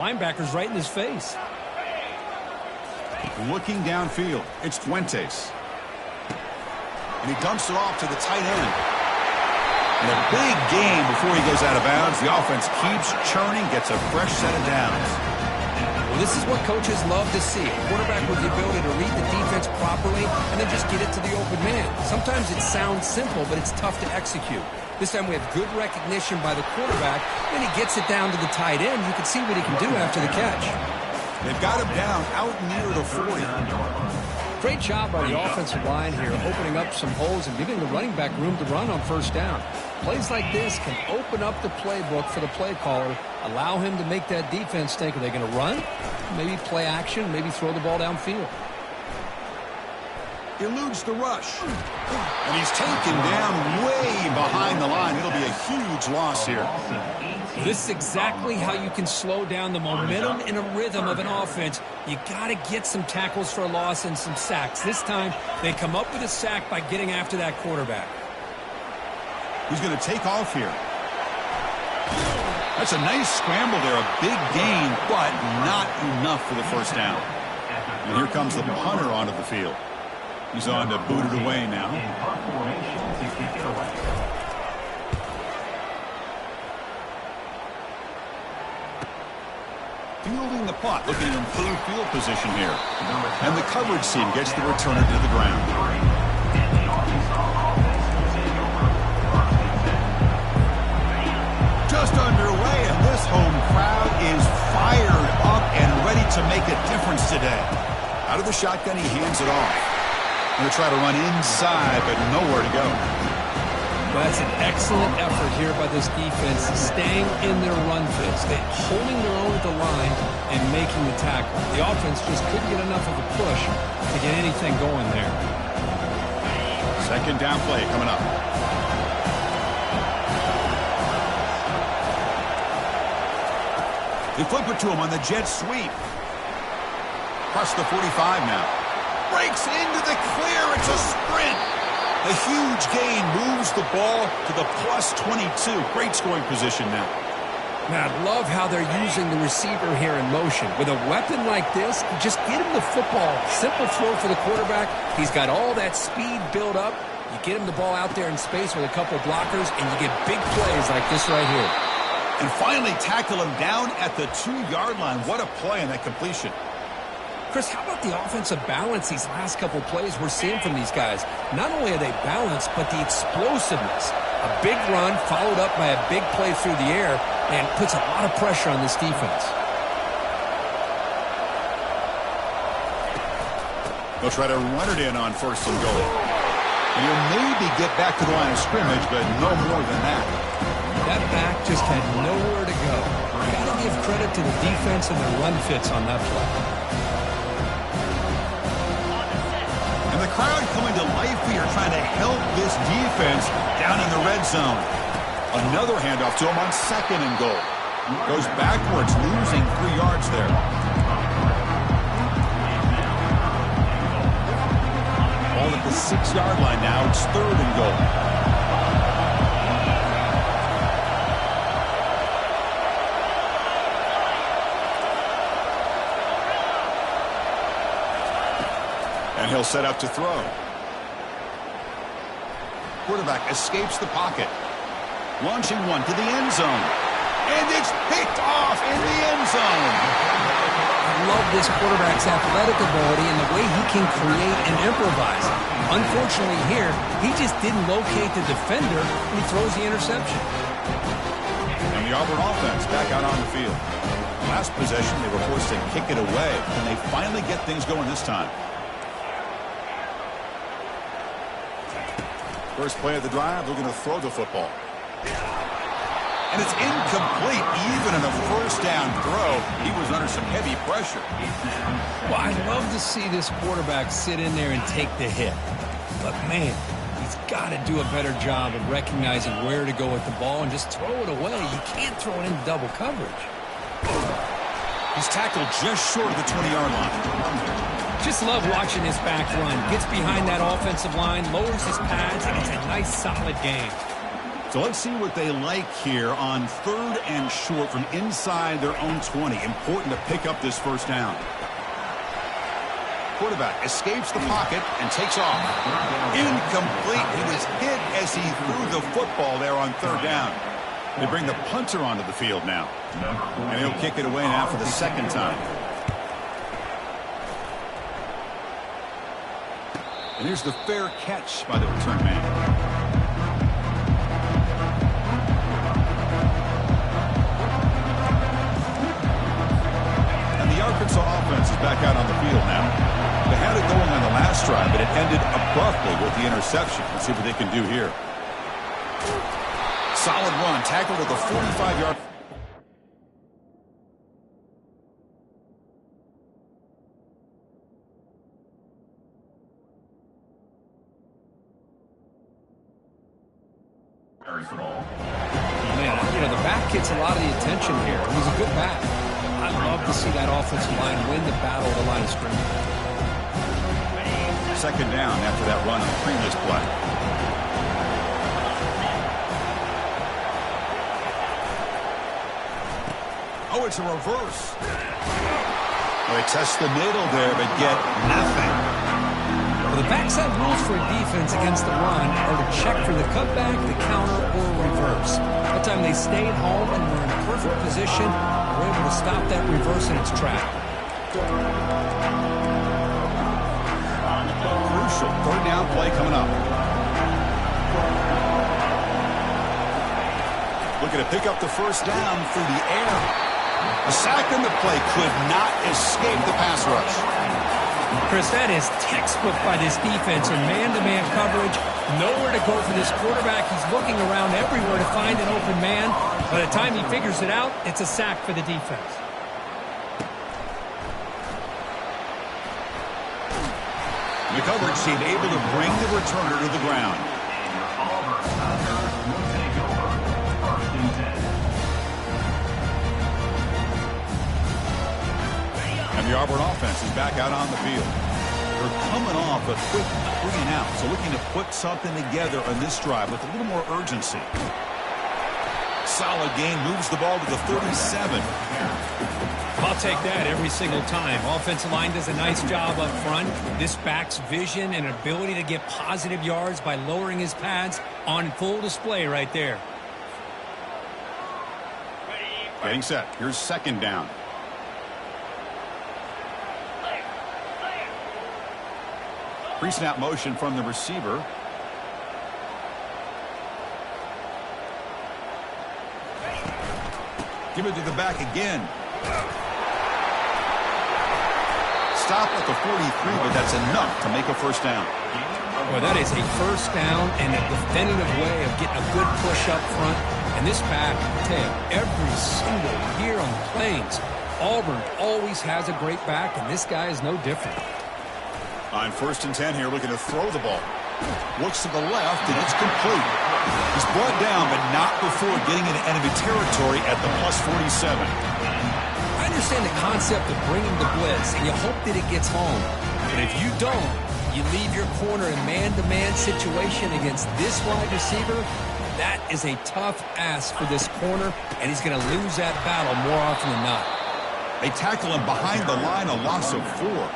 Linebacker's right in his face. Looking downfield, it's Fuentes. And he dumps it off to the tight end. And a big gain before he goes out of bounds. The offense keeps churning, gets a fresh set of downs. Well, this is what coaches love to see. A quarterback with the ability to read the defense properly and then just get it to the open man. Sometimes it sounds simple, but it's tough to execute. This time we have good recognition by the quarterback. Then he gets it down to the tight end. You can see what he can do after the catch. They've got him down out near the 40. Great job by the offensive line here, opening up some holes and giving the running back room to run on first down. Plays like this can open up the playbook for the play caller, allow him to make that defense think, are they going to run? Maybe play action, maybe throw the ball downfield. Eludes the rush. And he's taken down way behind the line. It'll be a huge loss here. This is exactly how you can slow down the momentum and a rhythm of an offense. You got to get some tackles for a loss and some sacks. This time, they come up with a sack by getting after that quarterback. He's going to take off here. That's a nice scramble there, a big gain, but not enough for the first down. And here comes the punter onto the field. He's on to boot it away now. Fielding the punt, looking to improve field position here. And the coverage team gets the returner to the ground. Just underway, and this home crowd is fired up and ready to make a difference today. Out of the shotgun, he hands it off. Going to try to run inside, but nowhere to go. That's an excellent effort here by this defense, staying in their run fits. They're holding their own at the line and making the tackle. The offense just couldn't get enough of a push to get anything going there. Second down play coming up. They flip it to him on the jet sweep. Across the 45 now. Breaks into the clear. It's a sprint. A huge gain moves the ball to the plus 22. Great scoring position now. Man, I love how they're using the receiver here in motion. With a weapon like this, just get him the football. Simple throw for the quarterback. He's got all that speed built up. You get him the ball out there in space with a couple blockers, and you get big plays like this right here. And finally tackle him down at the 2-yard line. What a play in that completion. Chris, how about the offensive balance these last couple plays we're seeing from these guys? Not only are they balanced, but the explosiveness. A big run followed up by a big play through the air and puts a lot of pressure on this defense. They'll try to run it in on first and goal. And he'll maybe get back to the line of scrimmage, but no more than that. That back just had nowhere to go. Got to give credit to the defense and their run fits on that play. The crowd coming to life here, trying to help this defense down in the red zone. Another handoff to him on second and goal. Goes backwards, losing 3 yards there. Ball at the 6-yard line now. It's third and goal. And he'll set up to throw. Quarterback escapes the pocket. Launching one to the end zone. And it's picked off in the end zone. I love this quarterback's athletic ability and the way he can create and improvise. Unfortunately here, he just didn't locate the defender and he throws the interception. And the Auburn offense back out on the field. Last possession, they were forced to kick it away. And they finally get things going this time. First play of the drive, they're going to throw the football. And it's incomplete, even in a first down throw. He was under some heavy pressure. Well, I'd love to see this quarterback sit in there and take the hit. But, man, he's got to do a better job of recognizing where to go with the ball and just throw it away. You can't throw it into double coverage. He's tackled just short of the 20-yard line. Just love watching his back run. Gets behind that offensive line, lowers his pads, and it's a nice, solid game. So let's see what they like here on 3rd and short from inside their own 20. Important to pick up this first down. Quarterback escapes the pocket and takes off. Incomplete. He was hit as he threw the football there on 3rd down. They bring the punter onto the field now. And he'll kick it away now for the 2nd time. And here's the fair catch by the return man. Arkansas offense is back out on the field now. They had it going on the last drive, but it ended abruptly with the interception. Let's see what they can do here. Solid run, tackled at the 45-yard. Man, the back gets a lot of the attention here. He's a good back. I love to see that offensive line win the battle at the line of scrimmage. 2nd down after that run on the previous play. Oh, it's a reverse. Well, they test the middle there, but get nothing. Well, the backside rules for a defense against the run are to check for the cutback, the counter, or reverse. That time they stayed home and were in a perfect position. We're able to stop that reverse in its track. Crucial 3rd down play coming up. Looking to pick up the first down through the air. A sack in the play could not escape the pass rush. Chris, that is textbook by this defense in man-to-man coverage. Nowhere to go for this quarterback. He's looking around everywhere to find an open man. By the time he figures it out, it's a sack for the defense. The coverage team able to bring the returner to the ground. And the Auburn offense is back out on the field. They're coming off a quick 3 and out, so looking to put something together on this drive with a little more urgency. Solid gain, moves the ball to the 37. I'll take that every single time. Offensive line does a nice job up front. This back's vision and ability to get positive yards by lowering his pads on full display right there. Getting set. Here's 2nd down. Pre-snap motion from the receiver. Give it to the back again. Stop at the 43, but that's enough to make a first down. Well, that is a first down and a definitive way of getting a good push up front. And this back, I tell you, every single year on the Plains, Auburn always has a great back, and this guy is no different. On 1st and 10 here, looking to throw the ball. Looks to the left, and it's complete. He's brought down, but not before getting into enemy territory at the +47. I understand the concept of bringing the blitz, and you hope that it gets home. But if you don't, you leave your corner in man-to-man situation against this wide receiver. That is a tough ask for this corner, and he's going to lose that battle more often than not. They tackle him behind the line, a loss of 4.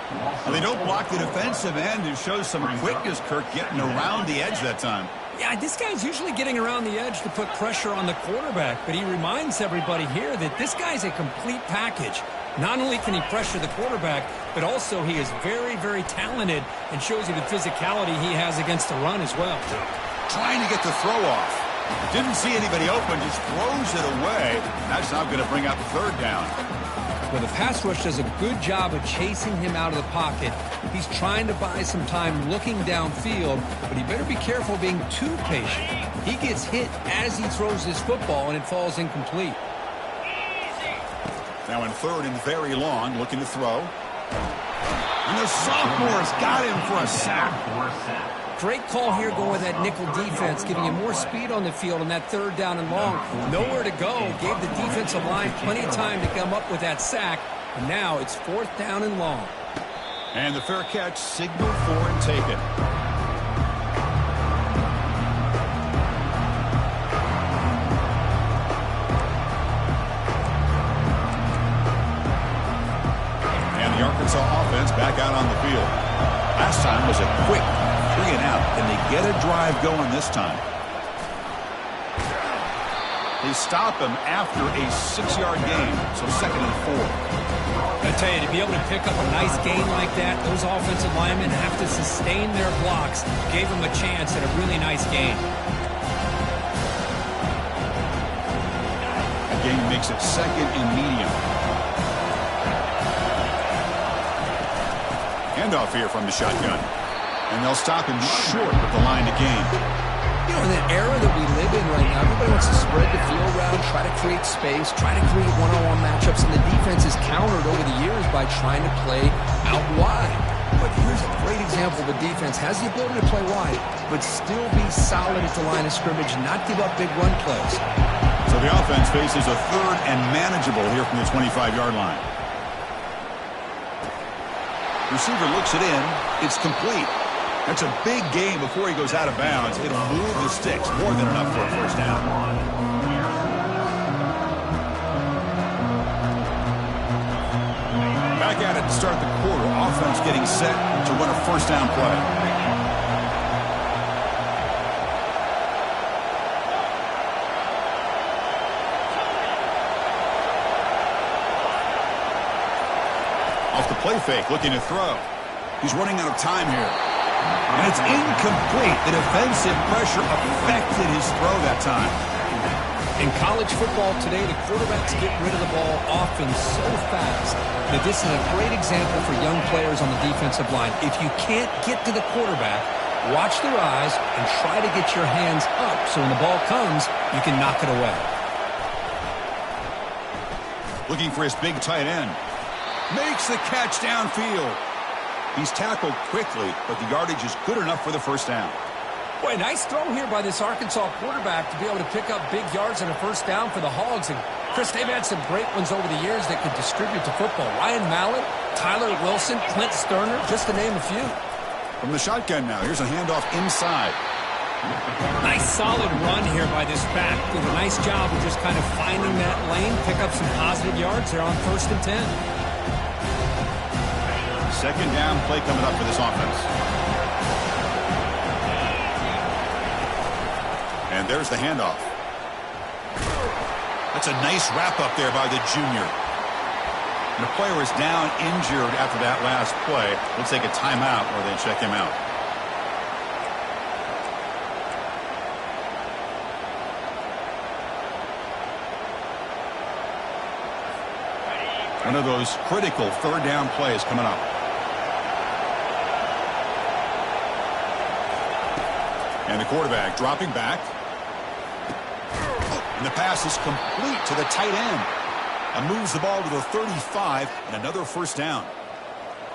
Well, they don't block the defensive end, who shows some quickness, Kirk, getting around the edge that time. Yeah, this guy's usually getting around the edge to put pressure on the quarterback, but he reminds everybody here that this guy's a complete package. Not only can he pressure the quarterback, but also he is very, very talented and shows you the physicality he has against the run as well. Trying to get the throw off. Didn't see anybody open, just throws it away. That's not going to bring up 3rd down. Well, the pass rush does a good job of chasing him out of the pocket. He's trying to buy some time looking downfield, but he better be careful being too patient. He gets hit as he throws his football, and it falls incomplete. Now in 3rd and very long, looking to throw. And the sophomore's got him for a sack. Great call here going with that nickel defense, giving him more speed on the field on that 3rd down and long. Nowhere to go. Gave the defensive line plenty of time to come up with that sack. And now it's 4th down and long. And the fair catch, signal for and taken. the Arkansas offense back out on the field. Last time was a quick 3 and out. Can they get a drive going this time? They stop him after a 6-yard gain, so 2nd and 4. I tell you, to be able to pick up a nice gain like that, those offensive linemen have to sustain their blocks. Gave them a chance at a really nice gain. That gain makes it 2nd and medium. Handoff here from the shotgun. And they'll stop him short of the line to gain. You know, in the era that we live in right now, everybody wants to spread the field around, try to create space, try to create one-on-one matchups, and the defense is countered over the years by trying to play out wide. But here's a great example of a defense has the ability to play wide, but still be solid at the line of scrimmage, not give up big run plays. So the offense faces a 3rd and manageable here from the 25-yard line. Receiver looks it in. It's complete. That's a big gain before he goes out of bounds. It'll move the sticks. More than enough for a first down. Back at it to start the quarter. Offense getting set to win a first down play. Off the play fake, looking to throw. He's running out of time here. And it's incomplete. The defensive pressure affected his throw that time. In college football today, the quarterbacks get rid of the ball often so fast that this is a great example for young players on the defensive line. If you can't get to the quarterback, watch their eyes and try to get your hands up so when the ball comes, you can knock it away. Looking for his big tight end. Makes the catch downfield. He's tackled quickly, but the yardage is good enough for the first down. Boy, nice throw here by this Arkansas quarterback to be able to pick up big yards and a first down for the Hogs. And, Chris, they've had some great ones over the years that could distribute the football. Ryan Mallett, Tyler Wilson, Clint Sterner, just to name a few. From the shotgun now, here's a handoff inside. Nice solid run here by this back. Did a nice job of just kind of finding that lane, pick up some positive yards there on 1st and 10. Second down play coming up for this offense. And there's the handoff. That's a nice wrap up there by the junior. And the player is down injured after that last play. We'll take a timeout or they check him out. One of those critical 3rd down plays coming up. And the quarterback dropping back. And the pass is complete to the tight end. And moves the ball to the 35 and another first down.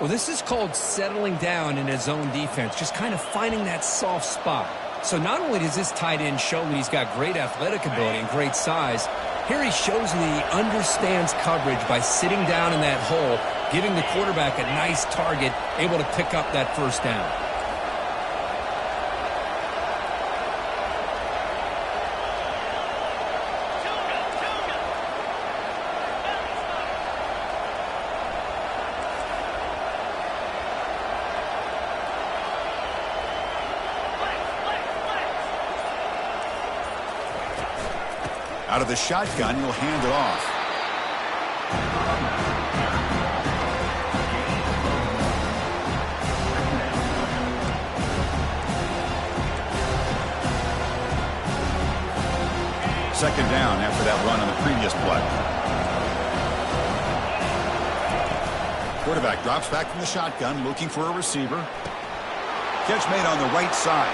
Well, this is called settling down in his own defense, just kind of finding that soft spot. So not only does this tight end show that he's got great athletic ability and great size, here he shows that he understands coverage by sitting down in that hole, giving the quarterback a nice target, able to pick up that first down. Out of the shotgun, he'll hand it off. Second down after that run on the previous play. Quarterback drops back from the shotgun, looking for a receiver. Catch made on the right side.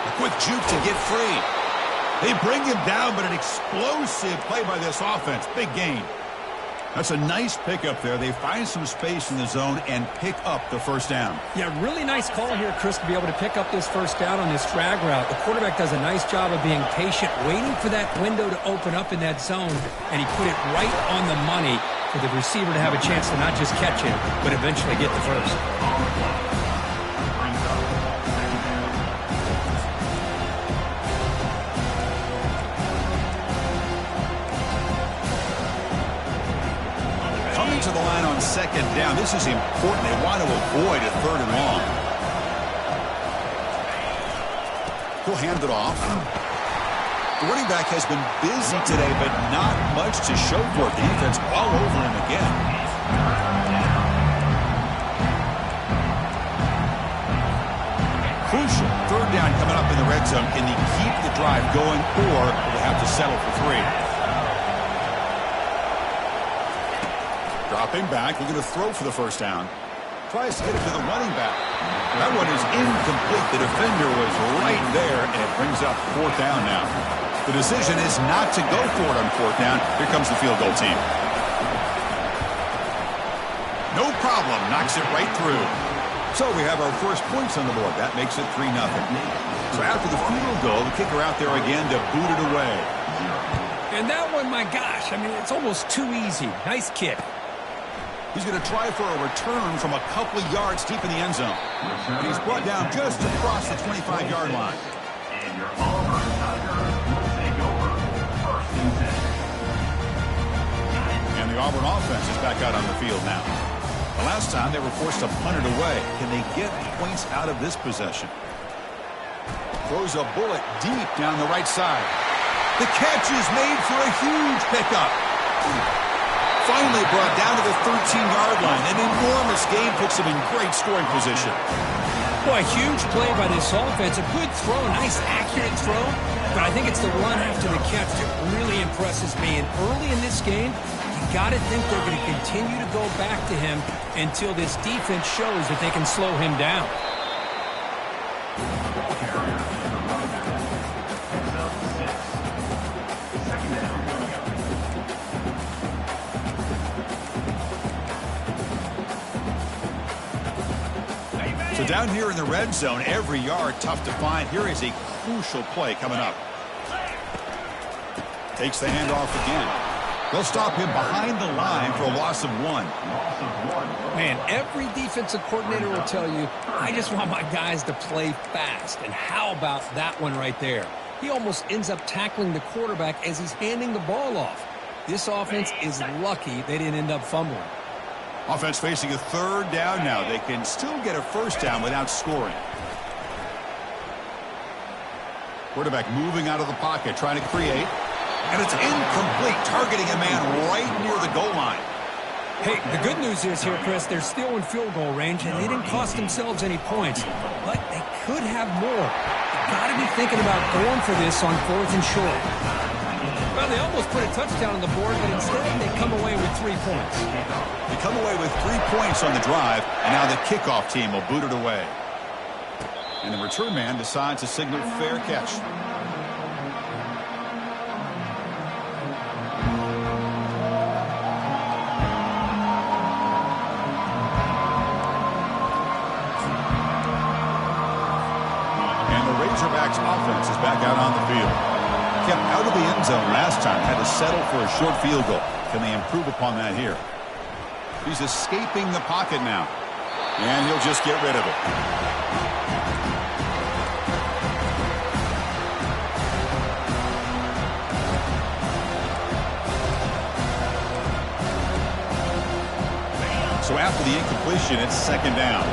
A quick juke to get free. They bring him down, but an explosive play by this offense. Big gain. That's a nice pickup there. They find some space in the zone and pick up the first down. Yeah, really nice call here, Chris, to be able to pick up this first down on this drag route. The quarterback does a nice job of being patient, waiting for that window to open up in that zone, and he put it right on the money for the receiver to have a chance to not just catch it, but eventually get the first. to the line on second down. This is important. They want to avoid a third and long. He'll hand it off. The running back has been busy today, but not much to show for it. The defense all over him again. Crucial. Third down coming up in the red zone. Can he keep the drive going, or will they have to settle for 3? Dropping back, looking to throw for the first down. Tries to get it to the running back. That one is incomplete. The defender was right there, and it brings up 4th down now. The decision is not to go for it on 4th down. Here comes the field goal team. No problem. Knocks it right through. So we have our first points on the board. That makes it 3-0. So after the field goal, the kicker out there again to boot it away. And that one, my gosh, I mean, it's almost too easy. Nice kick. He's going to try for a return from a couple of yards deep in the end zone. And he's brought down just across the 25-yard line. And the Auburn offense is back out on the field now. The last time they were forced to punt it away. Can they get points out of this possession? Throws a bullet deep down the right side. The catch is made for a huge pickup. Finally brought down to the 13-yard line. An enormous gain puts him in great scoring position. Boy, huge play by this offense. A good throw, nice accurate throw. But I think it's the run after the catch that really impresses me. And early in this game, you got to think they're going to continue to go back to him until this defense shows that they can slow him down. So down here in the red zone, every yard tough to find. Here is a crucial play coming up. Takes the handoff again. They'll stop him behind the line for a loss of 1. Man, every defensive coordinator will tell you, I just want my guys to play fast. And how about that one right there? He almost ends up tackling the quarterback as he's handing the ball off. This offense is lucky they didn't end up fumbling. Offense facing a 3rd down now. They can still get a 1st down without scoring. Quarterback moving out of the pocket, trying to create. And it's incomplete, targeting a man right near the goal line. Hey, the good news is here, Chris, they're still in field goal range, and they didn't cost themselves any points. But they could have more. You've got to be thinking about going for this on 4th and short. Well, they almost put a touchdown on the board, but instead they come away with 3 points. They come away with 3 points on the drive, and now the kickoff team will boot it away. And the return man decides to signal fair catch. And the Razorbacks offense is back out on the field. Kept out of the end zone last time, had to settle for a short field goal. Can they improve upon that here? He's escaping the pocket now, and he'll just get rid of it. So after the incompletion, it's 2nd down.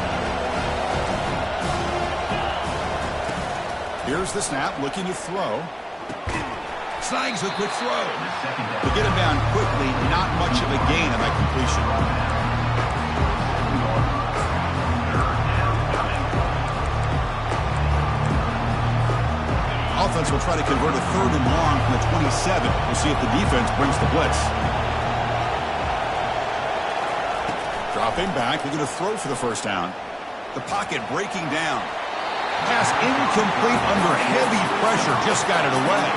Here's the snap, looking to throw. Snags a quick throw. To get him down quickly, not much of a gain on that completion. Offense will try to convert a 3rd and long from the 27. We'll see if the defense brings the blitz. Dropping back, looking to throw for the 1st down. The pocket breaking down. Pass incomplete under heavy pressure, just got it away.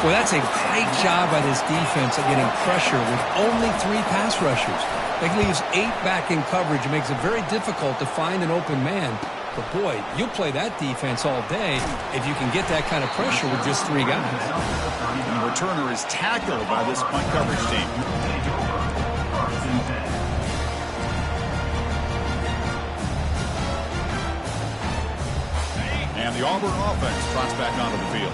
Well, that's a great job by this defense of getting pressure with only 3 pass rushers. That leaves 8 back in coverage. It makes it very difficult to find an open man. But, boy, you'll play that defense all day if you can get that kind of pressure with just 3 guys. And the returner is tackled by this punt coverage team. And the Auburn offense trots back onto the field.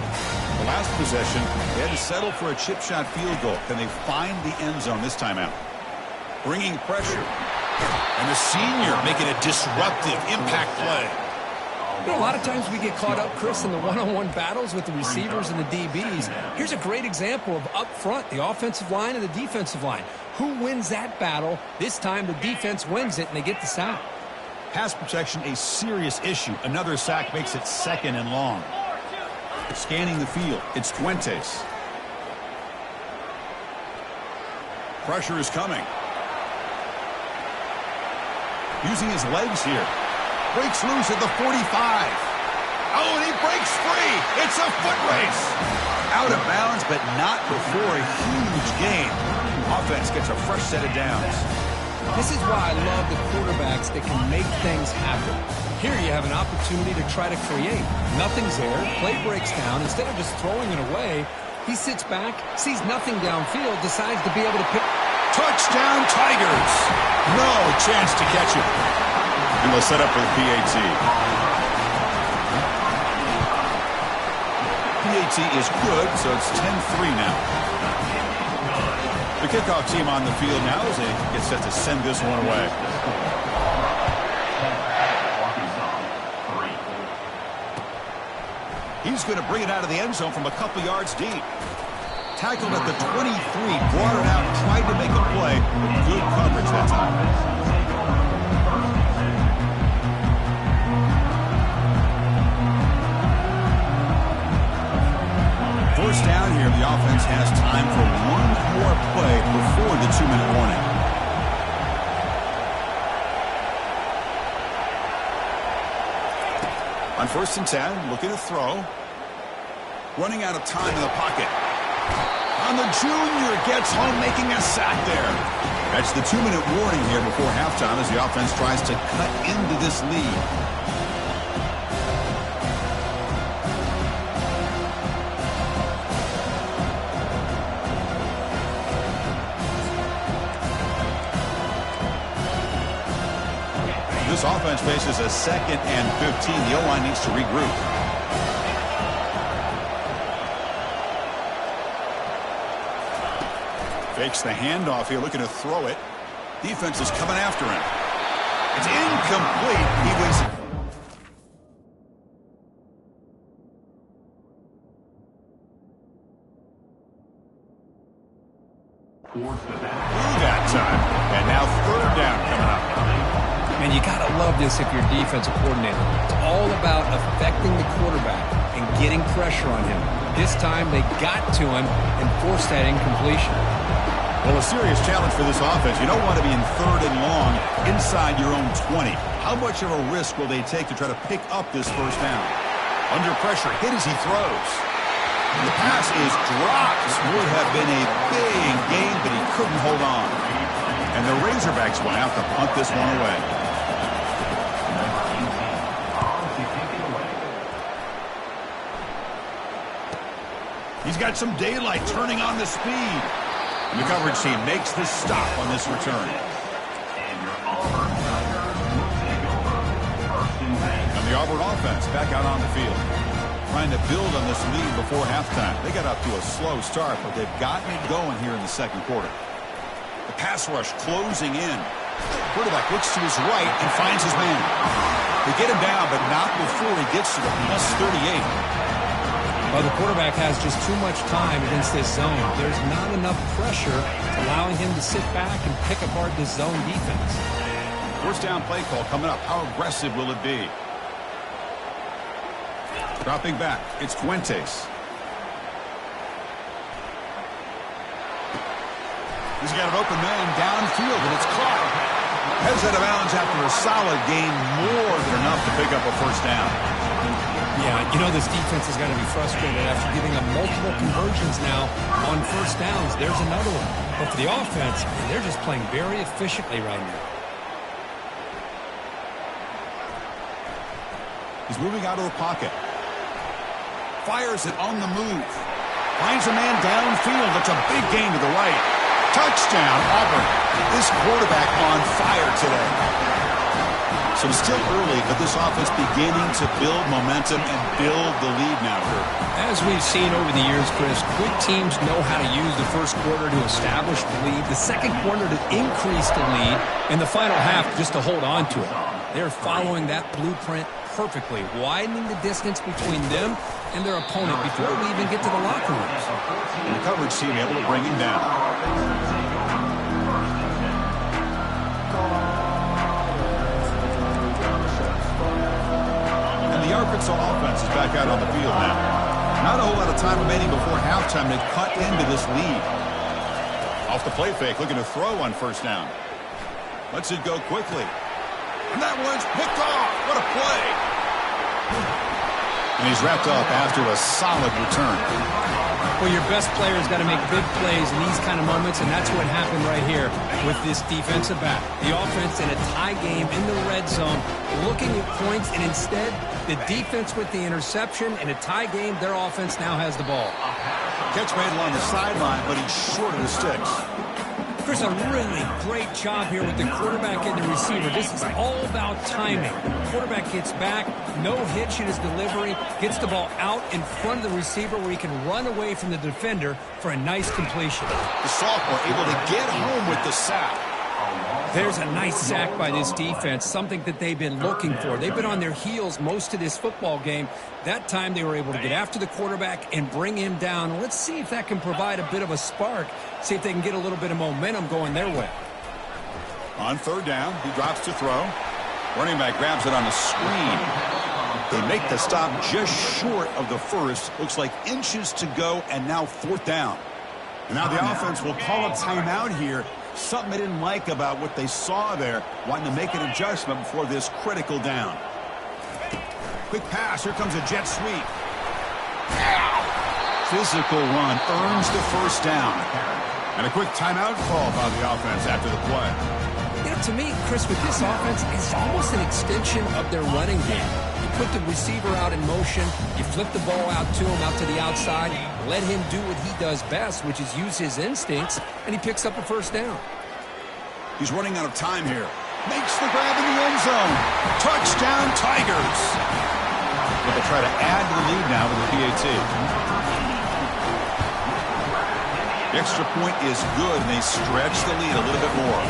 The last possession, they had to settle for a chip shot field goal. Can they find the end zone this time out? bringing pressure. And the senior making a disruptive impact play. You know, a lot of times we get caught up, Chris, in the one-on-one battles with the receivers and the DBs. Here's a great example of up front, the offensive line and the defensive line. Who wins that battle? This time the defense wins it, and they get the sack. Pass protection, a serious issue. Another sack makes it 2nd and long. Scanning the field, it's Fuentes. Pressure is coming. Using his legs here. Breaks loose at the 45. Oh, and he breaks free. It's a foot race. Out of bounds, but not before a huge gain. Offense gets a fresh set of downs. This is why I love the quarterbacks that can make things happen. Here you have an opportunity to try to create. Nothing's there. Play breaks down. Instead of just throwing it away, he sits back, sees nothing downfield, decides to be able to pick. Touchdown, Tigers. No chance to catch it. And they'll set up for the PAT. PAT is good, so it's 10-3 now. The kickoff team on the field now as they get set to send this one away. He's going to bring it out of the end zone from a couple yards deep. Tackled at the 23, brought it out, tried to make a play, but good coverage that time. First down here, the offense has time for one more play before the 2-minute warning. On 1st and 10, looking to throw. Running out of time in the pocket. On the junior, gets home, making a sack there. That's the 2-minute warning here before halftime as the offense tries to cut into this lead. This offense faces a 2nd and 15. The O-line needs to regroup. Fakes the handoff here, looking to throw it. Defense is coming after him. It's incomplete. He was... through that time. And now 3rd down coming up. And you got to love this if you're a defensive coordinator. It's all about affecting the quarterback and getting pressure on him. This time they got to him and forced that incompletion. Well, a serious challenge for this offense. You don't want to be in 3rd and long inside your own 20. How much of a risk will they take to try to pick up this 1st down? Under pressure, hit as he throws. And the pass is dropped. Would have been a big gain, but he couldn't hold on. And the Razorbacks will have to punt this one away. He's got some daylight, turning on the speed. And the coverage team makes the stop on this return. And the Auburn offense back out on the field, trying to build on this lead before halftime. They got up to a slow start, but they've gotten it going here in the 2nd quarter. The pass rush closing in. Quarterback looks to his right and finds his man. They get him down, but not before he gets to the plus 38. Well, the quarterback has just too much time against this zone. There's not enough pressure allowing him to sit back and pick apart this zone defense. 1st down play call coming up. How aggressive will it be? Dropping back, it's Fuentes. He's got an open man downfield, and it's caught. Heads out of bounds after a solid gain, more than enough to pick up a 1st down. Yeah, you know this defense is going to be frustrated after giving up multiple conversions now on 1st downs. There's another one. But for the offense, they're just playing very efficiently right now. He's moving out of the pocket. Fires it on the move. Finds a man downfield. That's a big gain to the right. Touchdown, Auburn. This quarterback on fire today. So it's still early, but this offense beginning to build momentum and build the lead now, Kurt. As we've seen over the years, Chris, good teams know how to use the first quarter to establish the lead, the second quarter to increase the lead, and the final half just to hold on to it. They're following that blueprint perfectly, widening the distance between them and their opponent before we even get to the locker rooms. And the coverage team able to bring him down. The Arkansas offense is back out on the field now. Not a whole lot of time remaining before halftime to cut into this lead. Off the play fake, looking to throw on first down. Lets it go quickly. And that one's picked off. What a play. And he's wrapped up after a solid return. Well, your best player's got to make big plays in these kind of moments, and that's what happened right here with this defensive back. The offense in a tie game in the red zone, looking at points, and instead, the defense with the interception. In a tie game, their offense now has the ball. Catch made along the sideline, but he's short of the sticks. Chris, a really great job here with the quarterback and the receiver. This is all about timing. The quarterback gets back, no hitch in his delivery, gets the ball out in front of the receiver where he can run away from the defender for a nice completion. The sophomore able to get home with the sack. There's a nice sack by this defense, something that they've been looking for. They've been on their heels most of this football game. That time they were able to get after the quarterback and bring him down. Let's see if that can provide a bit of a spark, see if they can get a little bit of momentum going their way. On third down, he drops to throw. Running back grabs it on the screen. They make the stop just short of the first. Looks like inches to go, and now fourth down. And now the offense will call a timeout here. Something they didn't like about what they saw there, wanting to make an adjustment before this critical down. Quick pass. Here comes a jet sweep. Physical run earns the first down. And a quick timeout call by the offense after the play. You know, to me, Chris, with this offense, it's almost an extension of their running game. You put the receiver out in motion, you flip the ball out to him, out to the outside, let him do what he does best, which is use his instincts, and he picks up a first down. He's running out of time here. Makes the grab in the end zone. Touchdown, Tigers. But they try to add to the lead now with the PAT. The extra point is good, and they stretch the lead a little bit more.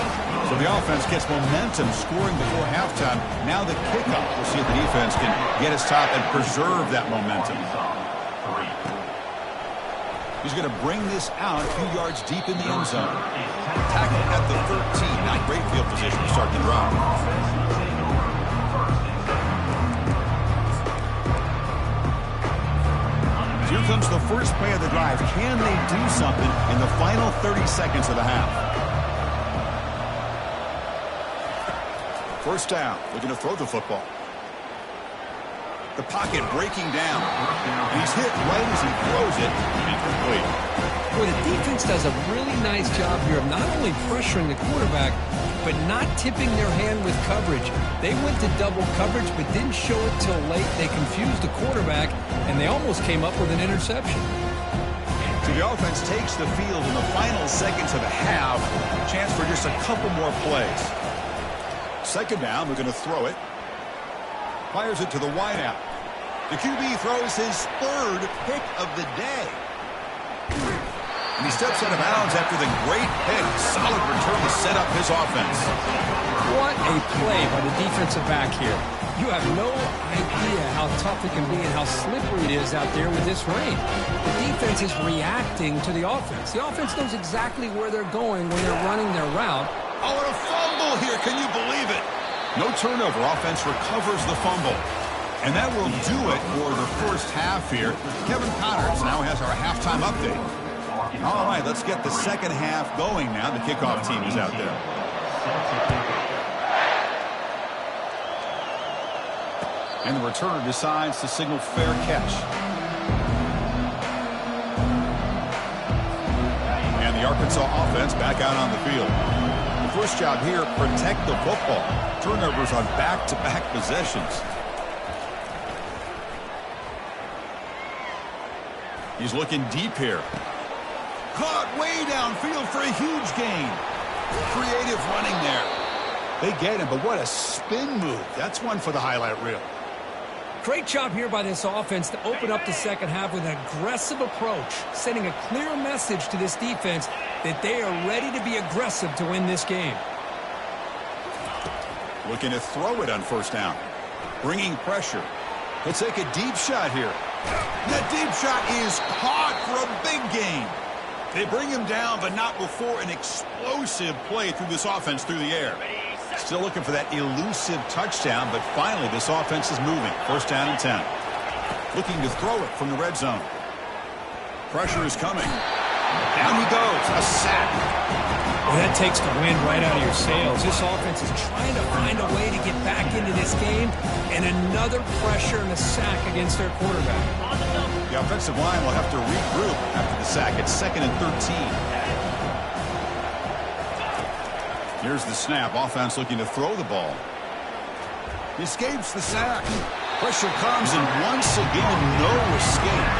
So the offense gets momentum scoring before halftime. Now the kickoff. We'll see if the defense can get his top and preserve that momentum. He's going to bring this out a few yards deep in the end zone. Tackle at the 13. Not great field position to start the drive. Here comes the first play of the drive. Can they do something in the final 30 seconds of the half? First down. Looking to throw the football. The pocket breaking down. And he's hit right as he throws it. Incomplete. Well, the defense does a really nice job here of not only pressuring the quarterback, but not tipping their hand with coverage. They went to double coverage, but didn't show it till late. They confused the quarterback, and they almost came up with an interception. So the offense takes the field in the final seconds of the half. Chance for just a couple more plays. Second down, they're going to throw it. Fires it to the wideout. The QB throws his third pick of the day. And he steps out of bounds after the great pick. Solid return to set up his offense. What a play by the defensive back here. You have no idea how tough it can be and how slippery it is out there with this rain. The defense is reacting to the offense. The offense knows exactly where they're going when they're running their route. Oh, and a fumble here. Can you believe it? No turnover. Offense recovers the fumble. And that will do it for the first half here. Kevin Connors now has our halftime update. All right, let's get the second half going now. The kickoff team is out there. And the returner decides to signal fair catch. And the Arkansas offense back out on the field. The first job here, protect the football. Turnovers on back-to-back possessions. He's looking deep here. Caught way downfield for a huge gain. Creative running there. They get him, but what a spin move. That's one for the highlight reel. Great job here by this offense to open up the second half with an aggressive approach, sending a clear message to this defense that they are ready to be aggressive to win this game. Looking to throw it on first down. Bringing pressure. He'll take a deep shot here. That deep shot is caught for a big gain. They bring him down, but not before an explosive play through this offense through the air. Still looking for that elusive touchdown, but finally this offense is moving. First down and 10. Looking to throw it from the red zone. Pressure is coming. Down he goes. A sack. Well, that takes the wind right out of your sails. This offense is trying to find a way to get back into this game, and another pressure and a sack against their quarterback. The offensive line will have to regroup after the sack. It's 2nd and 13. Here's the snap. Offense looking to throw the ball. He escapes the sack. Pressure comes, and once again, no escape.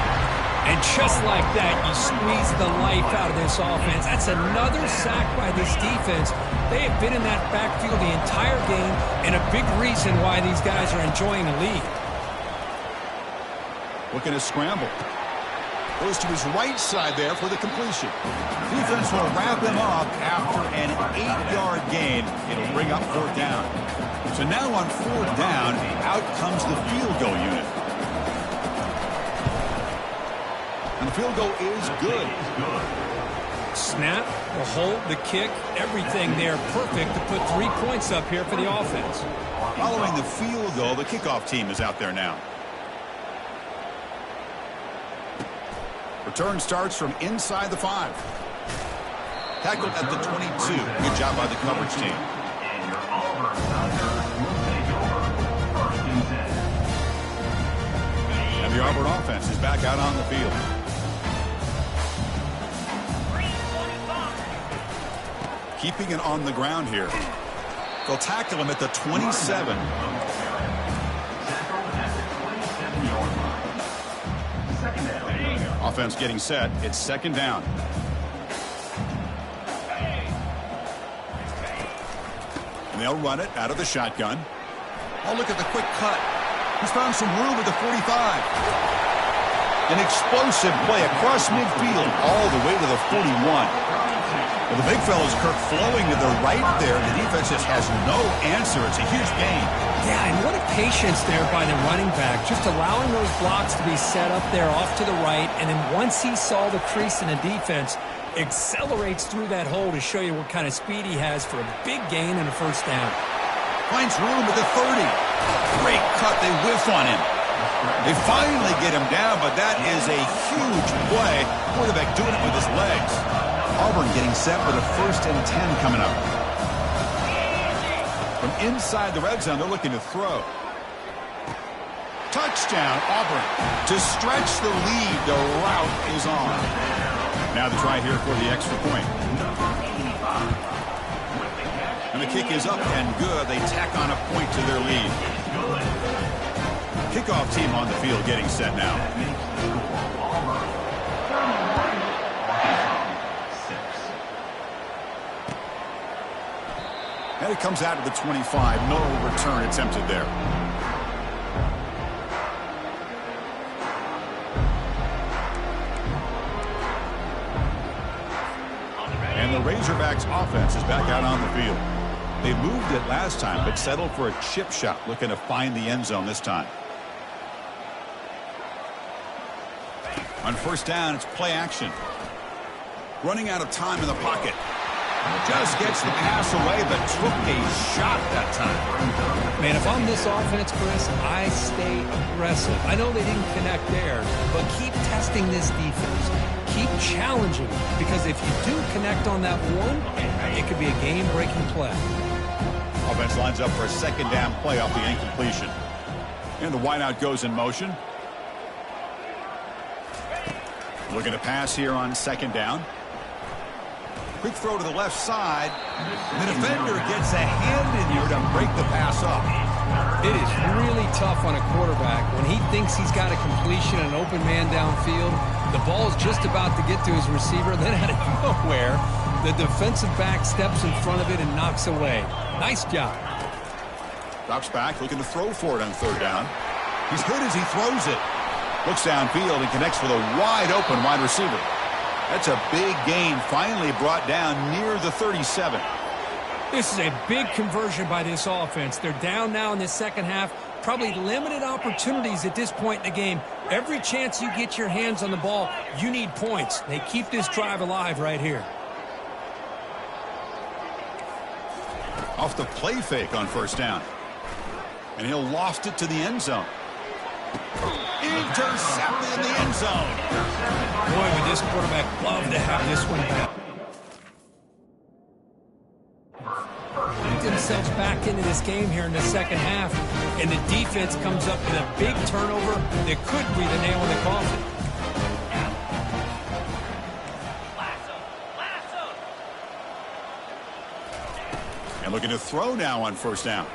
And just like that, you squeeze the life out of this offense. That's another sack by this defense. They have been in that backfield the entire game, and a big reason why these guys are enjoying a lead. Looking to scramble. Goes to his right side there for the completion. Defense will wrap him up after an 8-yard gain. It'll bring up 4th down. So now on 4th down, out comes the field goal unit. And the field goal is good. Snap, the hold, the kick, everything there perfect to put 3 points up here for the offense. Following the field goal, the kickoff team is out there now. Return starts from inside the 5. Tackled at the 22. Good job by the coverage team. And the Auburn offense is back out on the field. Keeping it on the ground here. They'll tackle him at the 27. Offense getting set. It's 2nd down. And they'll run it out of the shotgun. Oh, look at the quick cut. He's found some room at the 45. An explosive play across midfield all the way to the 41. Well, the big fella's Kirk flowing to the right there. The defense just has no answer. It's a huge gain. Yeah, and what a patience there by the running back, just allowing those blocks to be set up there off to the right, and then once he saw the crease in the defense, accelerates through that hole to show you what kind of speed he has for a big gain and a first down. Finds room at the 30. Great cut. They whiff on him. They finally get him down, but that is a huge play. Quarterback doing it with his legs. Auburn getting set with a 1st and 10 coming up. From inside the red zone, they're looking to throw. Touchdown, Auburn. To stretch the lead, the route is on. Now the try here for the extra point. And the kick is up and good. They tack on a point to their lead. Kickoff team on the field getting set now. And it comes out of the 25. No return attempted there. And the Razorbacks offense is back out on the field. They moved it last time, but settled for a chip shot, looking to find the end zone this time. On first down, it's play action. Running out of time in the pocket. Just gets the pass away, but took a shot that time. Man, if I'm this offense, Chris, I stay aggressive. I know they didn't connect there, but keep testing this defense. Keep challenging, because if you do connect on that one, it could be a game-breaking play. Offense lines up for a 2nd down play off the incompletion. And the wideout goes in motion. Looking to pass here on 2nd down. Quick throw to the left side. The defender gets a hand in here to break the pass up. It is really tough on a quarterback when he thinks he's got a completion and an open man downfield. The ball is just about to get to his receiver. Then out of nowhere, the defensive back steps in front of it and knocks away. Nice job. Drops back, looking to throw for it on third down. He's hit as he throws it. Looks downfield and connects with a wide-open wide receiver. That's a big gain, finally brought down near the 37. This is a big conversion by this offense. They're down now in the second half. Probably limited opportunities at this point in the game. Every chance you get your hands on the ball, you need points. They keep this drive alive right here. Off the play fake on first down. And he'll loft it to the end zone. Intercepted in the end zone. Boy, would this quarterback love to have this one back. Themselves back into this game here in the second half, and the defense comes up with a big turnover that could be the nail in the coffin. And looking to throw now on first down.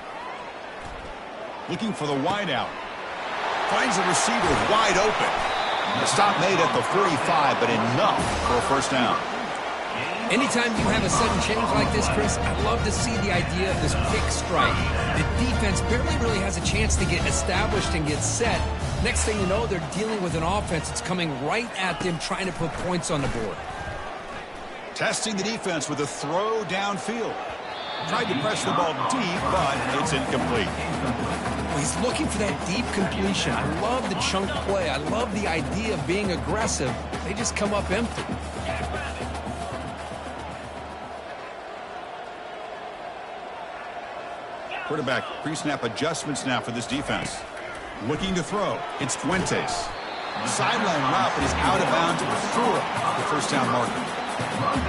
Looking for the wide out. Finds the receiver wide open. The stop made at the 45, but enough for a first down. Anytime you have a sudden change like this, Chris, I'd love to see the idea of this pick strike. The defense barely really has a chance to get established and get set. Next thing you know, they're dealing with an offense that's coming right at them, trying to put points on the board. Testing the defense with a throw downfield. Tried to press the ball deep, but it's incomplete. He's looking for that deep completion. I love the chunk play. I love the idea of being aggressive. They just come up empty. Quarterback pre-snap adjustments now for this defense. Looking to throw. It's Fuentes. Sideline route, but he's out of bounds before the first down marker.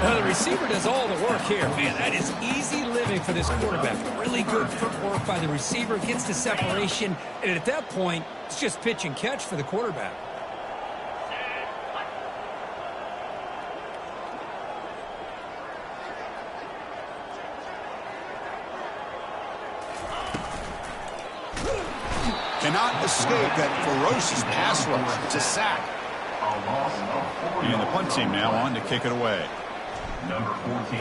Well, the receiver does all the work here. Man, that is easy living for this quarterback. Really good footwork by the receiver. Gets the separation. And at that point, it's just pitch and catch for the quarterback. Cannot escape that ferocious pass rush. It's a sack. And the punt team now on to kick it away. Number 14,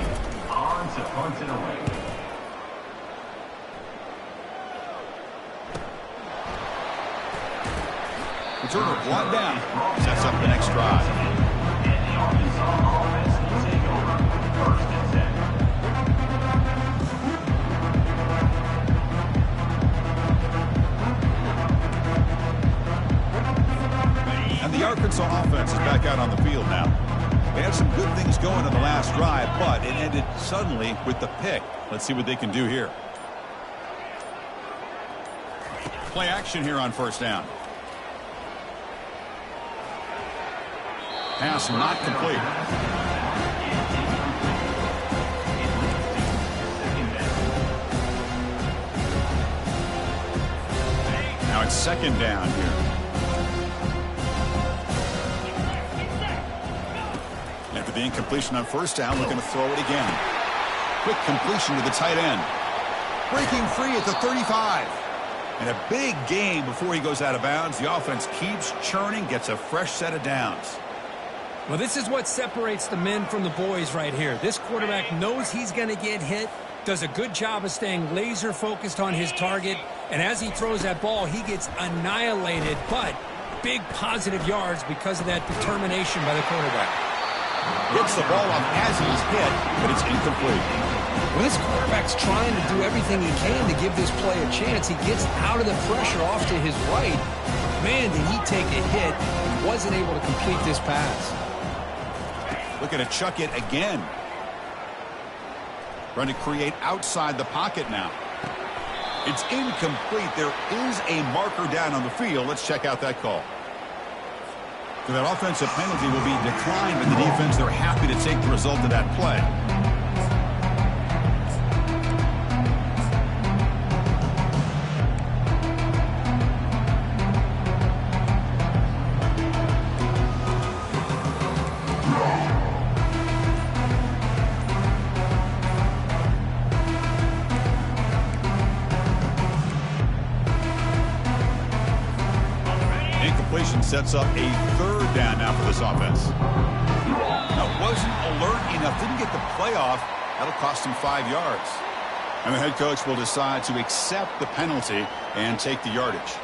on to punt it away. Returner brought down. Sets up the next drive. And the Arkansas offense will take over first and 10. And the Arkansas offense is back out on the field now. They had some good things going in the last drive, but it ended suddenly with the pick. Let's see what they can do here. Play action here on first down. Pass not complete. Now it's second down here. After the incompletion on first down, looking to throw it again. Quick completion to the tight end. Breaking free at the 35. And a big gain before he goes out of bounds. The offense keeps churning, gets a fresh set of downs. Well, this is what separates the men from the boys right here. This quarterback knows he's going to get hit, does a good job of staying laser focused on his target, and as he throws that ball, he gets annihilated, but big positive yards because of that determination by the quarterback. Gets the ball off as he's hit, but it's incomplete. When this quarterback's trying to do everything he can to give this play a chance, he gets out of the pressure off to his right. Man, did he take a hit. He wasn't able to complete this pass. Looking to chuck it again. Trying to create outside the pocket now. It's incomplete. There is a marker down on the field. Let's check out that call. So that offensive penalty will be declined by the defense. They're happy to take the result of that play. Sets up a third down now for this offense. Now, wasn't alert enough, didn't get the playoff. That'll cost him 5 yards. And the head coach will decide to accept the penalty and take the yardage.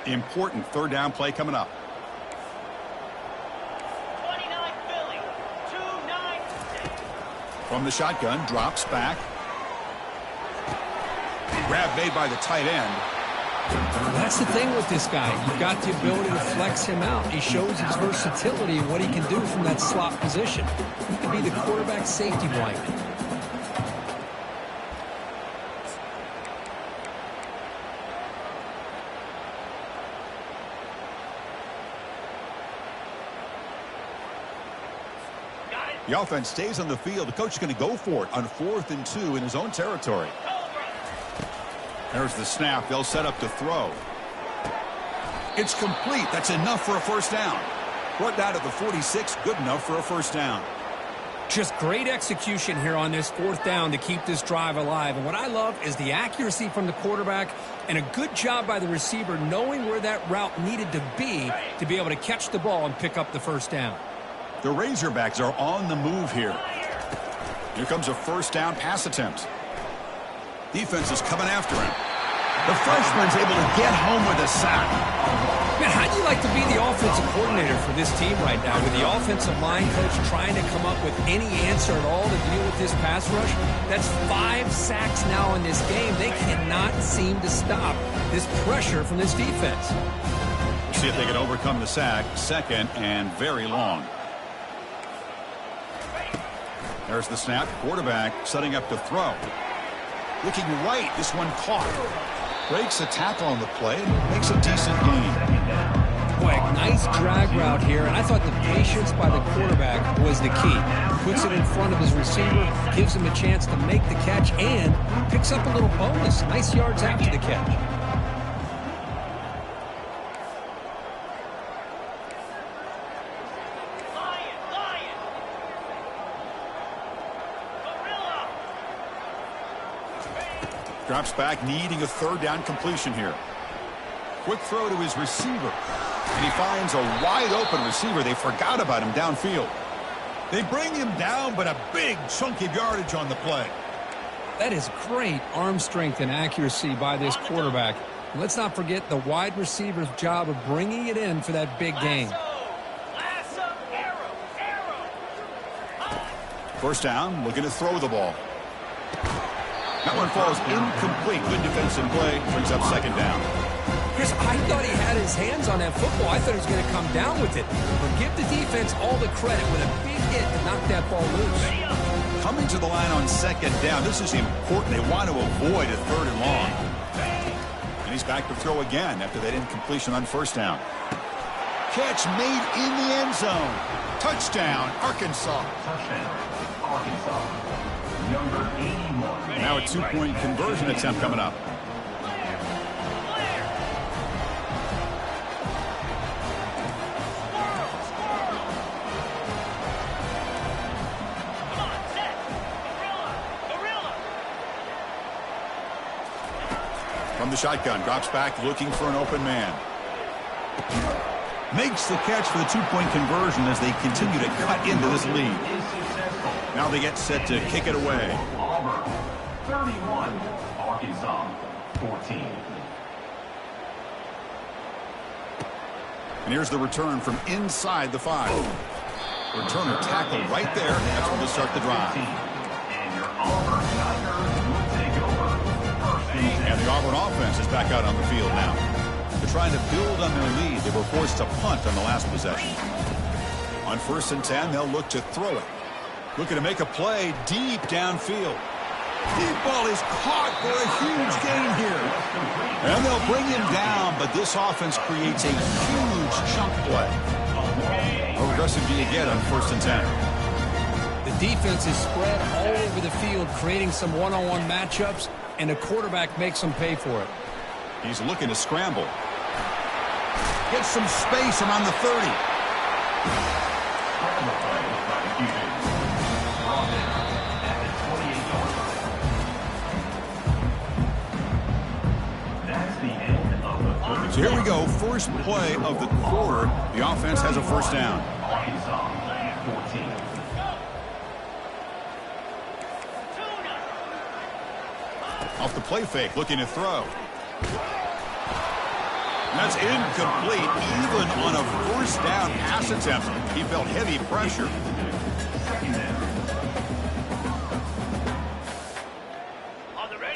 Important third down play coming up. 29 Philly, 2-9. From the shotgun, drops back. Grab made by the tight end. That's the thing with this guy. You've got the ability to flex him out. He shows his versatility and what he can do from that slot position. He can be the quarterback safety blanket. The offense stays on the field. The coach is going to go for it on 4th and 2 in his own territory. There's the snap. They'll set up to throw. It's complete. That's enough for a first down. Brought down at the 46. Good enough for a first down. Just great execution here on this 4th down to keep this drive alive. And what I love is the accuracy from the quarterback and a good job by the receiver knowing where that route needed to be able to catch the ball and pick up the first down. The Razorbacks are on the move here. Here comes a first down pass attempt. Defense is coming after him. The freshman's able to get home with a sack. Man, how'd you like to be the offensive coordinator for this team right now with the offensive line coach trying to come up with any answer at all to deal with this pass rush? That's 5 sacks now in this game. They cannot seem to stop this pressure from this defense. See if they can overcome the sack. Second and very long. There's the snap. Quarterback setting up to throw. Looking right. This one caught. Breaks a tackle on the play and makes a decent gain. Boy, nice drag route here. And I thought the patience by the quarterback was the key. Puts it in front of his receiver, gives him a chance to make the catch, and picks up a little bonus. Nice yards after the catch. Drops back, needing a third down completion here. Quick throw to his receiver. And he finds a wide open receiver. They forgot about him downfield. They bring him down, but a big chunk of yardage on the play. That is great arm strength and accuracy by this quarterback. And let's not forget the wide receiver's job of bringing it in for that big gain. First down, looking to throw the ball. That one falls incomplete. Good defensive play. Brings up second down. Chris, I thought he had his hands on that football. I thought he was going to come down with it. But give the defense all the credit with a big hit to knock that ball loose. Coming to the line on second down. This is important. They want to avoid a third and long. And he's back to throw again after that incompletion on first down. Catch made in the end zone. Touchdown, Arkansas. Touchdown, Arkansas. Number 81. Now a 2-point conversion attempt coming up. From the shotgun, drops back, looking for an open man. Makes the catch for the 2-point conversion as they continue to cut into this lead. Now they get set to kick it away. Auburn, 31. Arkansas, 14. And here's the return from inside the 5. Returner tackle right there. That's when they start the drive. And your Auburn Tigers will take over. First and 10. And the Auburn offense is back out on the field now. They're trying to build on their lead. They were forced to punt on the last possession. On 1st and 10, they'll look to throw it. Looking to make a play deep downfield. Deep ball is caught for a huge gain here. And they'll bring him down, but this offense creates a huge chunk play. How aggressive do you get on 1st and 10? The defense is spread all over the field, creating some one-on-one matchups, and the quarterback makes them pay for it. He's looking to scramble. Gets some space around the 30. So here we go, first play of the quarter. The offense has a first down. Arkansas, 14. Off the play fake, looking to throw. And that's incomplete, even on a first down pass attempt. He felt heavy pressure.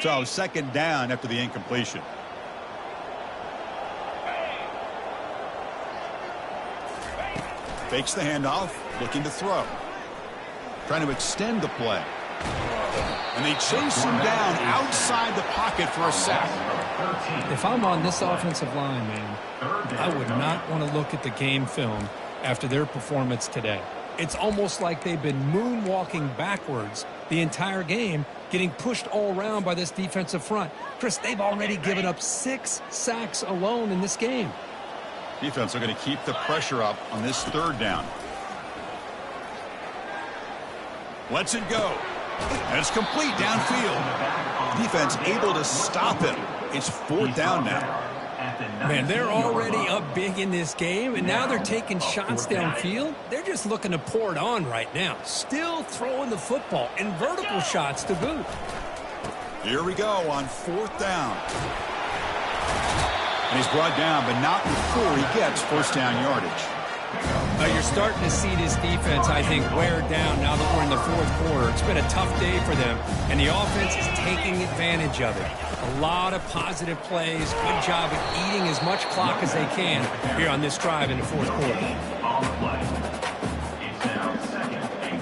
So second down after the incompletion. Fakes the handoff, looking to throw. Trying to extend the play. And they chase him down outside the pocket for a sack. If I'm on this offensive line, man, I would not want to look at the game film after their performance today. It's almost like they've been moonwalking backwards the entire game, getting pushed all around by this defensive front. Chris, they've already given up 6 sacks alone in this game. Defense are going to keep the pressure up on this third down. Lets it go. And it's complete downfield. Defense able to stop it. It's fourth down now. Man, they're already up big in this game, and now they're taking shots downfield. They're just looking to pour it on right now. Still throwing the football, and vertical shots to boot. Here we go on fourth down. And he's brought down, but not before he gets first down yardage. You're starting to see this defense, I think, wear down now that we're in the fourth quarter. It's been a tough day for them, and the offense is taking advantage of it. A lot of positive plays. Good job at eating as much clock as they can here on this drive in the fourth quarter. On the play. It's now second and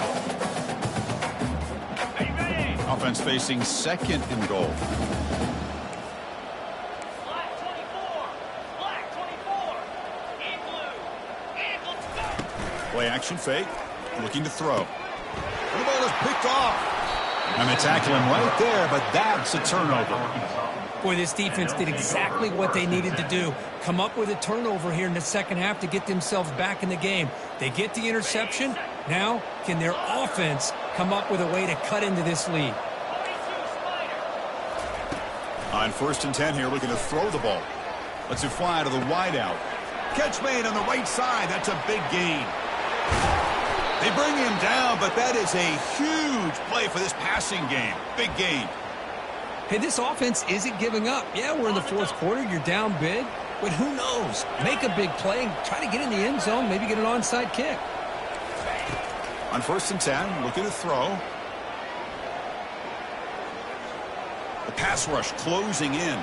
goal. Offense facing second and goal. Play action fake, looking to throw. And the ball is picked off. And they tackle him right there, but that's a turnover. Boy, this defense did exactly what they needed to do. Come up with a turnover here in the second half to get themselves back in the game. They get the interception. Now, can their offense come up with a way to cut into this lead? On first and 10 here, looking to throw the ball. Lets it fly to the wideout. Catch made on the right side. That's a big gain. They bring him down, but that is a huge play for this passing game. Big gain. Hey, this offense isn't giving up. Yeah, we're in the fourth quarter. You're down big. But who knows? Make a big play. Try to get in the end zone. Maybe get an onside kick. On first and 10, looking to throw. The pass rush closing in.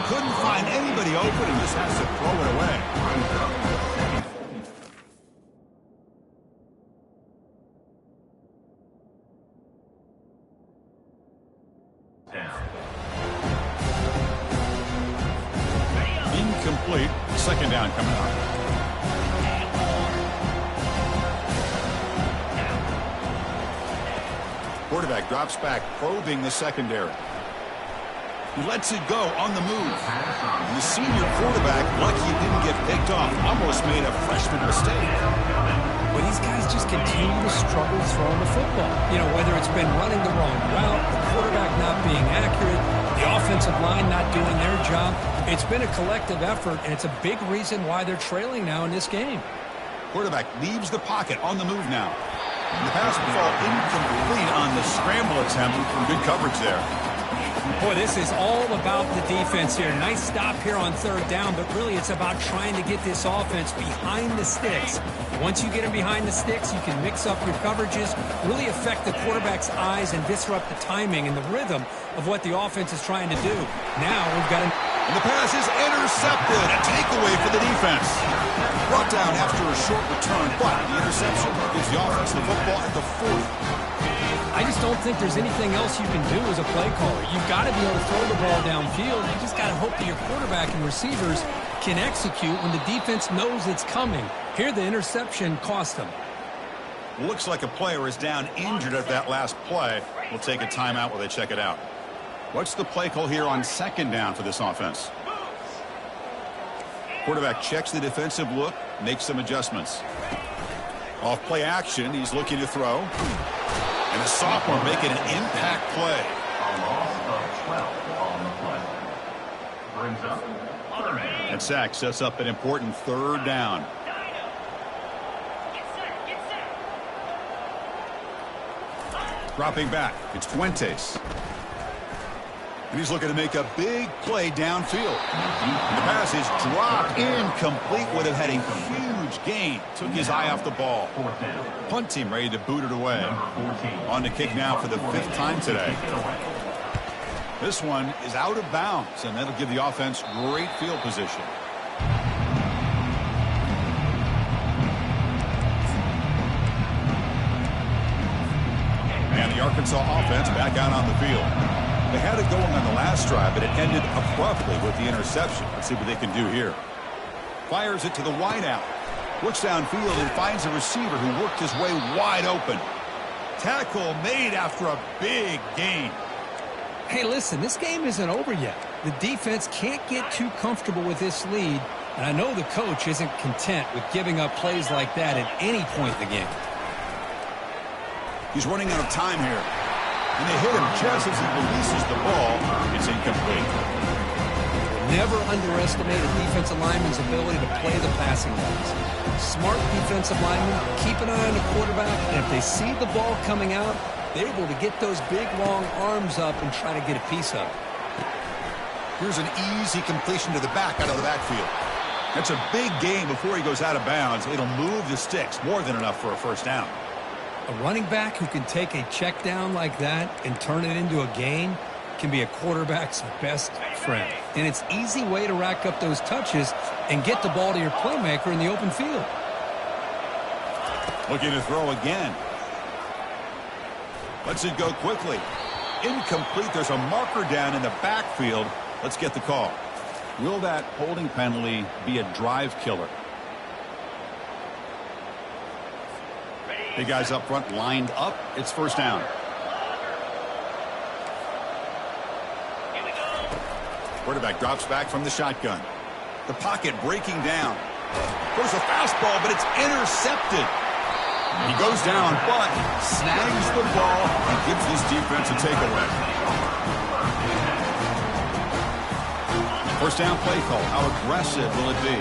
Couldn't find anybody open and just has to throw it away. Incomplete. Second down coming up. Quarterback drops back, probing the secondary. He lets it go on the move. And the senior quarterback, lucky he didn't get picked off, almost made a freshman mistake. But these guys just continue to struggle throwing the football. You know, whether it's been running the wrong route, the quarterback not being accurate, the offensive line not doing their job. It's been a collective effort, and it's a big reason why they're trailing now in this game. Quarterback leaves the pocket on the move now. And the pass will fall incomplete on the scramble attempt. Good coverage there. Boy, this is all about the defense here. Nice stop here on third down, but really it's about trying to get this offense behind the sticks. Once you get them behind the sticks, you can mix up your coverages, really affect the quarterback's eyes and disrupt the timing and the rhythm of what the offense is trying to do. Now we've got And the pass is intercepted. A takeaway for the defense. Brought down after a short return, but the interception gives the offense the football at the 40. I just don't think there's anything else you can do as a play caller. You've got to be able to throw the ball downfield. You just got to hope that your quarterback and receivers can execute when the defense knows it's coming. Here, the interception cost them. Looks like a player is down injured at that last play. We'll take a timeout while they check it out. What's the play call here on second down for this offense? Quarterback checks the defensive look, makes some adjustments. Off play action, he's looking to throw. And the sophomore making an impact play. A loss of 12 on the play. Brings up That sack sets up an important third down. Dropping back, it's Fuentes. And he's looking to make a big play downfield. The pass is dropped incomplete. Would have had a huge gain. Took his eye off the ball. Punt team ready to boot it away. On the kick now for the 5th time today. This one is out of bounds, and that'll give the offense great field position. And the Arkansas offense back out on the field. They had it going on the last drive, but it ended abruptly with the interception. Let's see what they can do here. Fires it to the wideout. Looks downfield and finds a receiver who worked his way wide open. Tackle made after a big gain. Hey, listen, this game isn't over yet. The defense can't get too comfortable with this lead, and I know the coach isn't content with giving up plays like that at any point in the game. He's running out of time here. And they hit him just as he releases the ball. It's incomplete. Never underestimate a defensive lineman's ability to play the passing lanes. Smart defensive linemen keep an eye on the quarterback, and if they see the ball coming out, they're able to get those big, long arms up and try to get a piece of it. Here's an easy completion to the back out of the backfield. That's a big gain before he goes out of bounds. It'll move the sticks, more than enough for a first down. A running back who can take a check down like that and turn it into a gain can be a quarterback's best friend. And it's an easy way to rack up those touches and get the ball to your playmaker in the open field. Looking to throw again. Lets it go quickly. Incomplete. There's a marker down in the backfield. Let's get the call. Will that holding penalty be a drive killer? The guys up front lined up. It's first down. Quarterback drops back from the shotgun. The pocket breaking down. Goes a fastball, but it's intercepted. He goes down, but snags the ball and gives his defense a takeaway. First down play call. How aggressive will it be?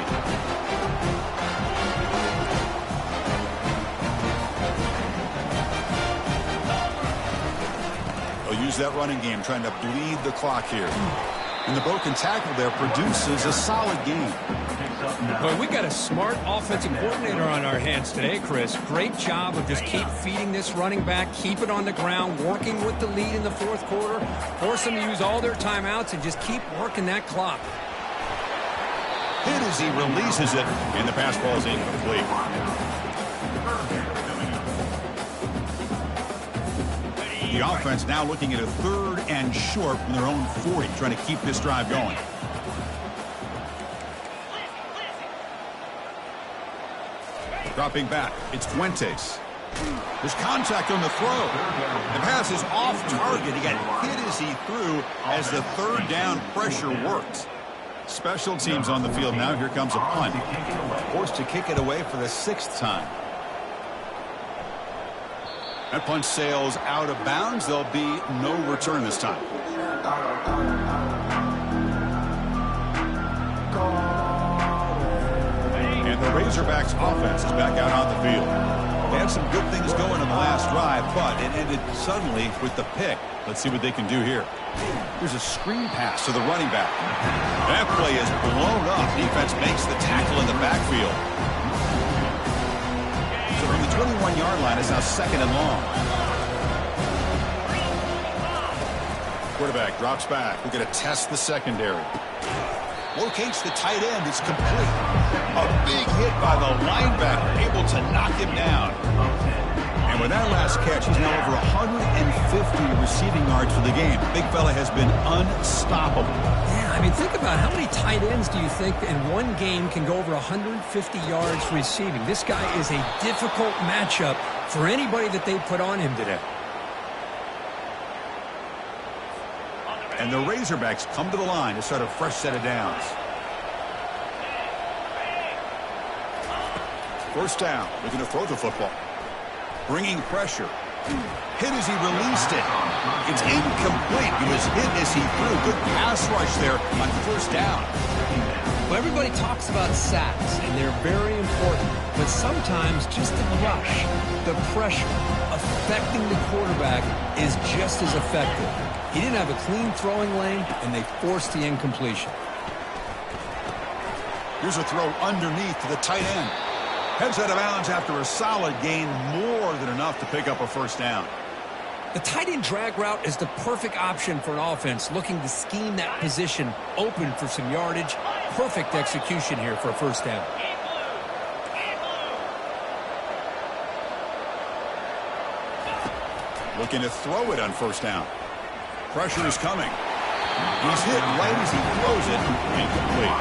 Use that running game, trying to bleed the clock here. And the broken tackle there produces a solid game. Boy, we got a smart offensive coordinator on our hands today, Chris. Great job of just keep feeding this running back, keep it on the ground, working with the lead in the 4th quarter, force them to use all their timeouts, and just keep working that clock. Hit as he releases it, and the pass ball is incomplete. The offense now looking at a 3rd and short from their own 40, trying to keep this drive going. Dropping back, it's Fuentes. There's contact on the throw. The pass is off target. He got hit as he threw as the 3rd down pressure works. Special teams on the field now. Here comes a punt. Forced to kick it away for the 6th time. That punt sails out of bounds. There'll be no return this time. And the Razorbacks offense is back out on the field. They had some good things going in the last drive, but it ended suddenly with the pick. Let's see what they can do here. Here's a screen pass to the running back. That play is blown up. Defense makes the tackle in the backfield. From the 21-yard line, it's now 2nd and long. Quarterback drops back. We're going to test the secondary. Locates the tight end. It's complete. A big hit by the linebacker, able to knock him down. And with that last catch, he's now over 150 receiving yards for the game. Big fella has been unstoppable. Yeah, I mean, think about how many tight ends do you think in one game can go over 150 yards receiving? This guy is a difficult matchup for anybody that they put on him today. And the Razorbacks come to the line to start a fresh set of downs. First down, looking to throw the football. Bringing pressure. Hit as he released it. It's incomplete. He was hit as he threw. Good pass rush there on first down. Well, everybody talks about sacks, and they're very important. But sometimes just the rush, the pressure, affecting the quarterback is just as effective. He didn't have a clean throwing lane, and they forced the incompletion. Here's a throw underneath to the tight end. Heads out of bounds after a solid gain, more than enough to pick up a first down. The tight end drag route is the perfect option for an offense looking to scheme that position open for some yardage. Perfect execution here for a first down. Looking to throw it on first down. Pressure is coming. He's hit right as he throws it. Incomplete.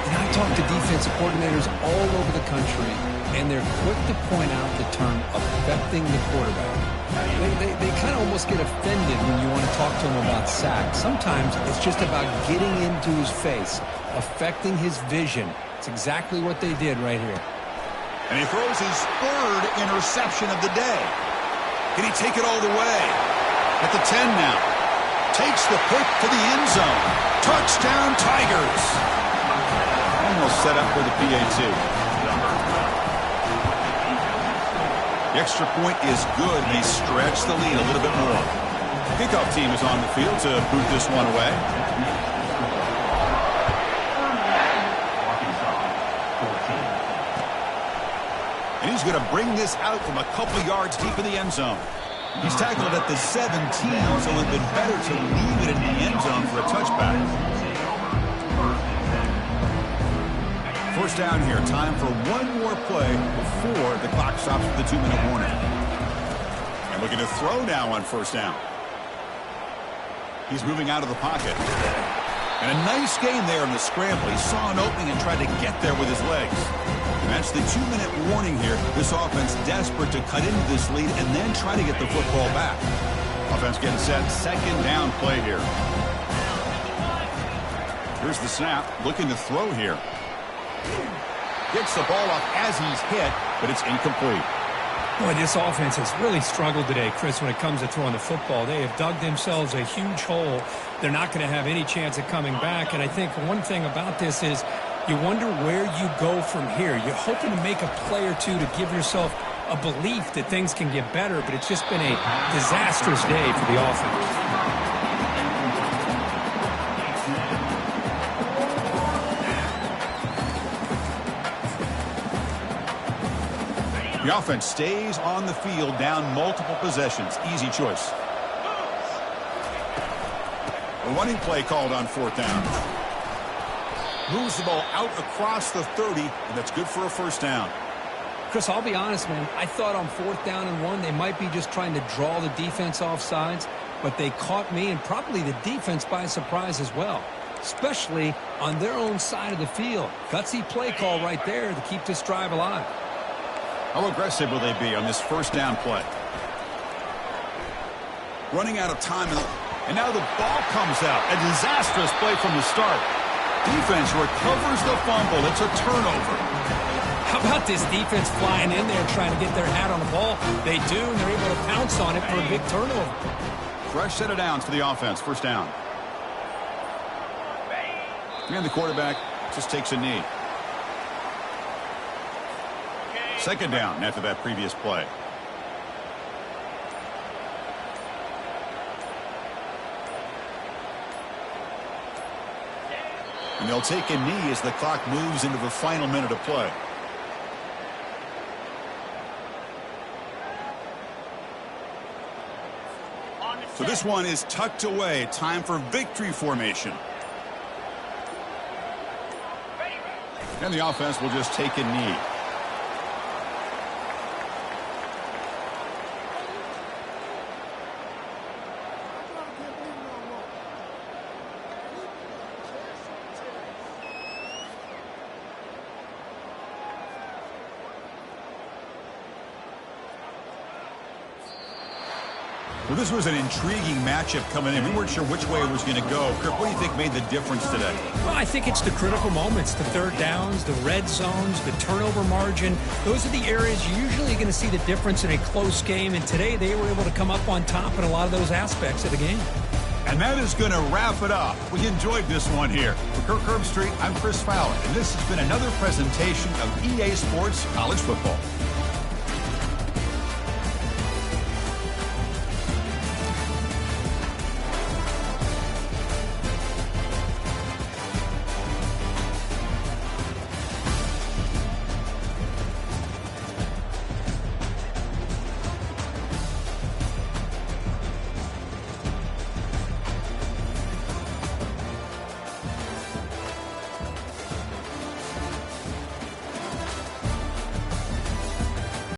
And I talk to defensive coordinators all over the country, and they're quick to point out the term affecting the quarterback. They kind of almost get offended when you want to talk to them about sacks. Sometimes it's just about getting into his face, affecting his vision. It's exactly what they did right here. And he throws his third interception of the day. Can he take it all the way? At the 10 now. Takes the pick to the end zone. Touchdown, Tigers. Almost set up for the PAT. The extra point is good. They stretch the lead a little bit more. Kickoff team is on the field to boot this one away. And he's going to bring this out from a couple yards deep in the end zone. He's tackled at the 17, so it would have been better to leave it in the end zone for a touchback. First down here. Time for one more play before the clock stops with the 2-minute warning. And looking to throw now on first down. He's moving out of the pocket. And a nice gain there in the scramble. He saw an opening and tried to get there with his legs. And that's the 2-minute warning here. This offense desperate to cut into this lead and then try to get the football back. Offense getting set. Second down play here. Here's the snap. Looking to throw here. Gets the ball up as he's hit, but it's incomplete. Boy, this offense has really struggled today, Chris, when it comes to throwing the football. They have dug themselves a huge hole. They're not going to have any chance of coming back. And I think one thing about this is you wonder where you go from here. You're hoping to make a play or two to give yourself a belief that things can get better, but it's just been a disastrous day for the offense. The offense stays on the field, down multiple possessions. Easy choice. A running play called on fourth down. Moves the ball out across the 30, and that's good for a first down. Chris, I'll be honest, man. I thought on fourth down and one, they might be just trying to draw the defense off sides, but they caught me and probably the defense by surprise as well, especially on their own side of the field. Gutsy play call right there to keep this drive alive. How aggressive will they be on this first down play? Running out of time, and now the ball comes out. A disastrous play from the start. Defense recovers the fumble. It's a turnover. How about this defense flying in there trying to get their hat on the ball? They do, and they're able to pounce on it for a big turnover. Fresh set of downs for the offense. First down. And the quarterback just takes a knee. Second down after that previous play. And they'll take a knee as the clock moves into the final minute of play. So this one is tucked away. Time for victory formation. And the offense will just take a knee. Well, this was an intriguing matchup coming in. We weren't sure which way it was going to go. Kirk, what do you think made the difference today? Well, I think it's the critical moments, the third downs, the red zones, the turnover margin. Those are the areas you're usually going to see the difference in a close game. And today they were able to come up on top in a lot of those aspects of the game. And that is going to wrap it up. We enjoyed this one here. For Kirk Herbstreit, I'm Chris Fowler, and this has been another presentation of EA Sports College Football.